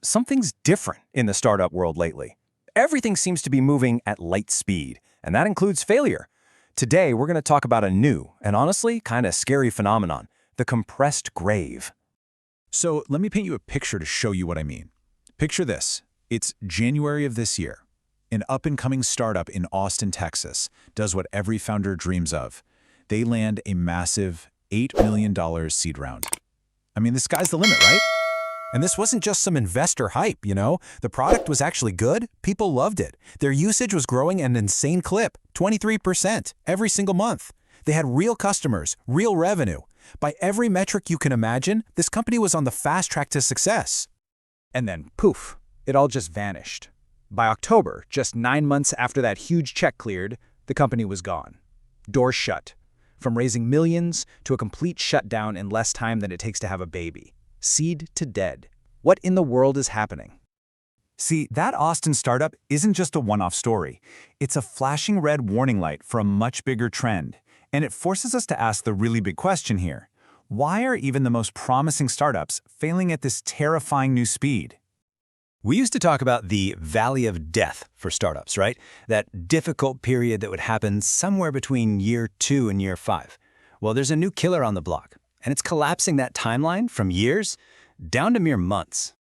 Something's different in the startup world lately. Everything seems to be moving at light speed, and that includes failure. Today, we're going to talk about a new and honestly kind of scary phenomenon, the compressed grave. So let me paint you a picture to show you what I mean. Picture this. It's January of this year. An up-and-coming startup in Austin, Texas, does what every founder dreams of. They land a massive $8 million seed round. I mean, the sky's the limit, right? And this wasn't just some investor hype, The product was actually good. People loved it. Their usage was growing at an insane clip, 23% every single month. They had real customers, real revenue. By every metric you can imagine, this company was on the fast track to success. And then, poof, it all just vanished. By October, just 9 months after that huge check cleared, the company was gone. Doors shut. From raising millions to a complete shutdown in less time than it takes to have a baby. Seed to dead. What in the world is happening? See, that Austin startup isn't just a one-off story. It's a flashing red warning light for a much bigger trend. And it forces us to ask the really big question here. Why are even the most promising startups failing at this terrifying new speed? We used to talk about the valley of death for startups, right? That difficult period that would happen somewhere between year 2 and year 5. Well, there's a new killer on the block, and it's collapsing that timeline from years down to mere months.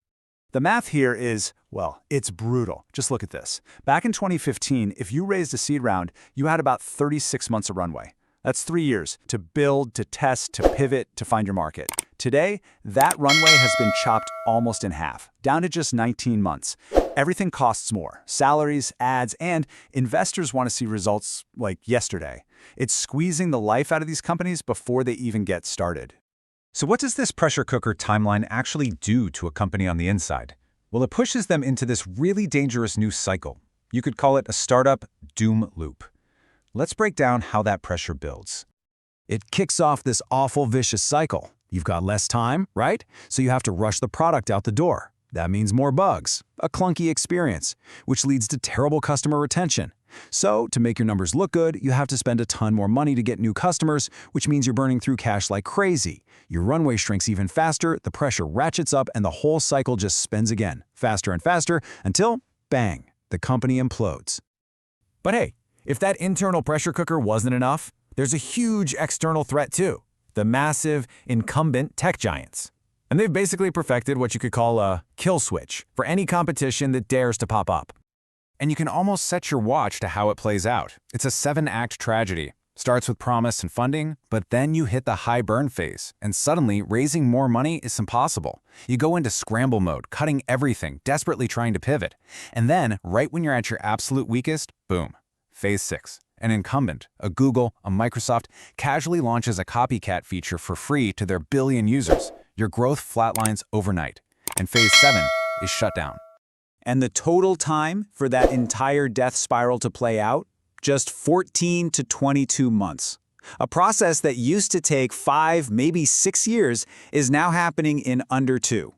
The math here is, well, it's brutal. Just look at this. Back in 2015, if you raised a seed round, you had about 36 months of runway. That's 3 years to build, to test, to pivot, to find your market. Today, that runway has been chopped almost in half, down to just 19 months. Everything costs more. Salaries, ads, and investors want to see results like yesterday. It's squeezing the life out of these companies before they even get started. So what does this pressure cooker timeline actually do to a company on the inside? Well, it pushes them into this really dangerous new cycle. You could call it a startup doom loop. Let's break down how that pressure builds. It kicks off this awful vicious cycle. You've got less time, right? So you have to rush the product out the door. That means more bugs, a clunky experience, which leads to terrible customer retention. So to make your numbers look good, you have to spend a ton more money to get new customers, which means you're burning through cash like crazy. Your runway shrinks even faster, the pressure ratchets up, and the whole cycle just spins again, faster and faster, until, bang, the company implodes. But hey, if that internal pressure cooker wasn't enough, there's a huge external threat too, the massive incumbent tech giants. And they've basically perfected what you could call a kill switch for any competition that dares to pop up. And you can almost set your watch to how it plays out. It's a 7-act tragedy. Starts with promise and funding, but then you hit the high burn phase, and suddenly raising more money is impossible. You go into scramble mode, cutting everything, desperately trying to pivot. And then, right when you're at your absolute weakest, boom, phase 6. An incumbent, a Google, a Microsoft, casually launches a copycat feature for free to their billion users. Your growth flatlines overnight, and phase 7 is shut down. And the total time for that entire death spiral to play out? Just 14 to 22 months. A process that used to take 5, maybe 6 years is now happening in under 2.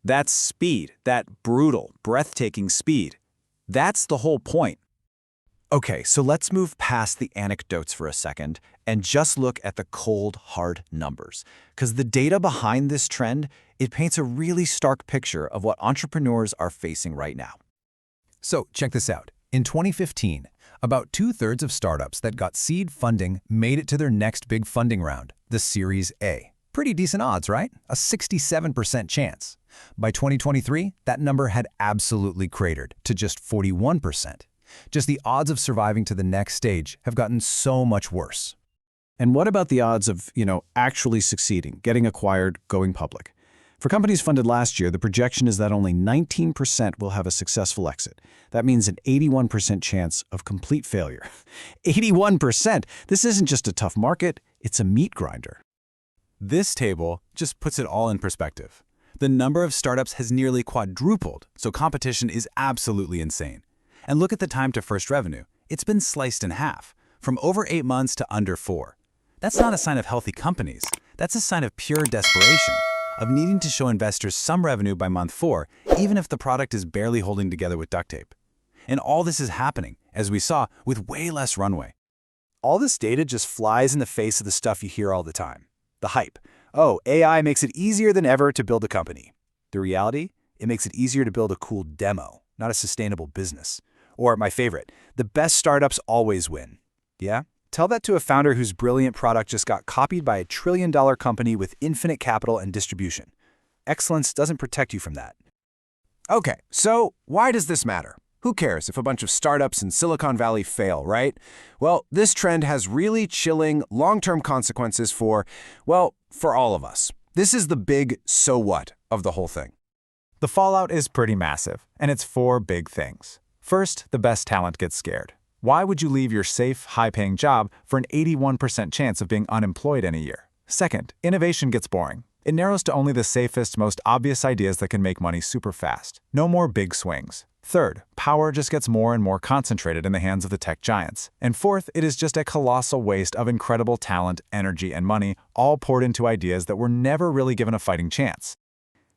That's speed, that brutal, breathtaking speed. That's the whole point. Okay, so let's move past the anecdotes for a second and just look at the cold, hard numbers. Because the data behind this trend, it paints a really stark picture of what entrepreneurs are facing right now. So check this out. In 2015, about 2/3 of startups that got seed funding made it to their next big funding round, the Series A. Pretty decent odds, right? A 67% chance. By 2023, that number had absolutely cratered to just 41%. Just the odds of surviving to the next stage have gotten so much worse. And what about the odds of, actually succeeding, getting acquired, going public? For companies funded last year, the projection is that only 19% will have a successful exit. That means an 81% chance of complete failure. 81%! This isn't just a tough market, it's a meat grinder. This table just puts it all in perspective. The number of startups has nearly quadrupled, so competition is absolutely insane. And look at the time to first revenue. It's been sliced in half, from over 8 months to under 4. That's not a sign of healthy companies. That's a sign of pure desperation, of needing to show investors some revenue by month 4, even if the product is barely holding together with duct tape. And all this is happening, as we saw, with way less runway. All this data just flies in the face of the stuff you hear all the time. The hype. Oh, AI makes it easier than ever to build a company. The reality? It makes it easier to build a cool demo, not a sustainable business. Or my favorite, the best startups always win. Yeah? Tell that to a founder whose brilliant product just got copied by a trillion-dollar company with infinite capital and distribution. Excellence doesn't protect you from that. Okay, so why does this matter? Who cares if a bunch of startups in Silicon Valley fail, right? Well, this trend has really chilling, long-term consequences for all of us. This is the big so what of the whole thing. The fallout is pretty massive, and it's 4 big things. First, the best talent gets scared. Why would you leave your safe, high-paying job for an 81% chance of being unemployed in a year? Second, innovation gets boring. It narrows to only the safest, most obvious ideas that can make money super fast. No more big swings. Third, power just gets more and more concentrated in the hands of the tech giants. And fourth, it is just a colossal waste of incredible talent, energy, and money, all poured into ideas that were never really given a fighting chance.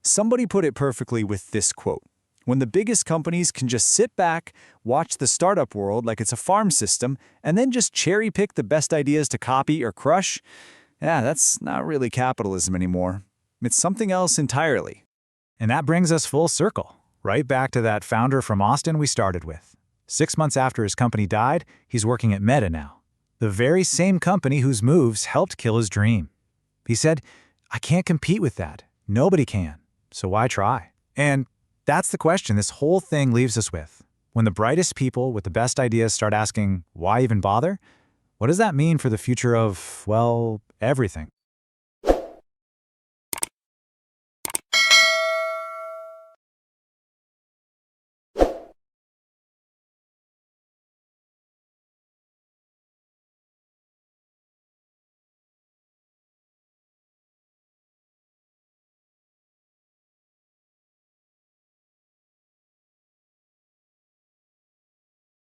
Somebody put it perfectly with this quote: "When the biggest companies can just sit back, watch the startup world like it's a farm system, and then just cherry-pick the best ideas to copy or crush, that's not really capitalism anymore. It's something else entirely." And that brings us full circle, right back to that founder from Austin we started with. 6 months after his company died, he's working at Meta now, the very same company whose moves helped kill his dream. He said, "I can't compete with that. Nobody can. So why try?" And that's the question this whole thing leaves us with. When the brightest people with the best ideas start asking, why even bother? What does that mean for the future of, everything?